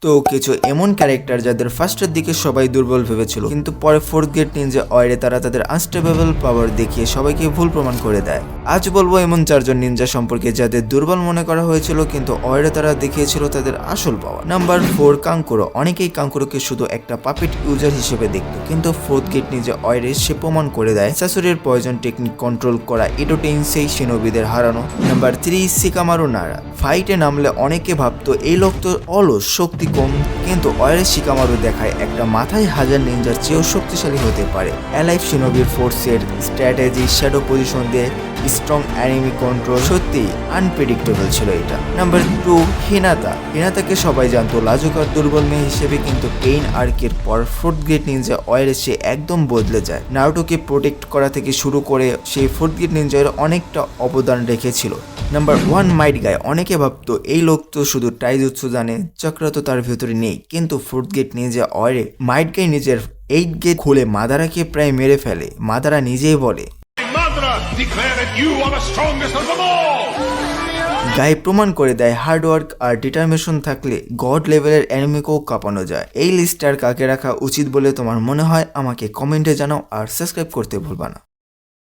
তো কিছু এমন ক্যারেক্টার যাদের ফার্স্টের দিকে সবাই দুর্বল ভেবেছিল, কিন্তু পরে ফোর্থ গেট নিনজা অয়েরে তারা তাদের আনস্টেবল পাওয়ার দেখিয়ে সবাইকে ভুল প্রমাণ করে দেয়। আজ বলবো এমন 4 জন নিনজা সম্পর্কে যাদের দুর্বল মনে করা হয়েছিল, কিন্তু অয়েরে তারা দেখিয়েছিল তাদের আসল পাওয়ার। নাম্বার 4, কাঙ্কুরো। অনেকেই কাঙ্কুরোকে শুধু একটা পাপেট ইউজার হিসেবে দেখতো, কিন্তু ফোর্থ গেট নিনজা অয়েরে সে প্রমাণ করে দেয় সাসুরির পয়জন টেকনিক কন্ট্রোল করা ইটো টেনসেই শিনোবিদের হারানো। নাম্বার 3, শিকামারু নারা। ফাইটে নামলে অনেকে ভাবতো এই লোক তো অলস, শক্তি কম, কিন্তু অয়েরের শিকামারু দেখায় একটা মাথায় হাজার নিনজার চেয়েও শক্তিশালী হতে পারে। অ্যালাইভ শিনোবির ফোর্সের স্ট্র্যাটেজি, শ্যাডো পজিশন দিয়ে স্ট্রং অ্যানিমি কন্ট্রোল, সত্যি আনপ্রেডিক্টেবল ছিল এটা। নাম্বার 2, হিনাতা। হিনাতাকে সবাই জানতো লাজুক আর দুর্বল মেয়ে হিসেবে, কিন্তু পেইন আর্কের পর ফোর্থ গেট নিনজা অয়েরে সে একদম বদলে যায়। নারুটোকে প্রোটেক্ট করা থেকে শুরু করে সেই ফোর্থ গেট নিনজার অনেকটা অবদান রেখেছিল। নাম্বার 1, মাইট গাই। অনেকে ভাবতো এই লোক তো শুধু টাইজুৎসু জানে, চক্র তো তার ভেতরে নেই, কিন্তু ফোর্থ গেট নিনজা অয়েরে মাইট গাই নিজের 8 গেট খুলে মাদারাকে প্রায় মেরে ফেলে। মাদারা নিজেই বলে, গায়ে প্রমাণ করে দেয় হার্ডওয়ার্ক আর ডিটারমিনেশন থাকলে গড লেভেলের এনিমিকেও কাঁপানো যায়। এই লিস্টার কাকে রাখা উচিত বলে তোমার মনে হয় আমাকে কমেন্টে জানাও, আর সাবস্ক্রাইব করতে ভুলবা না।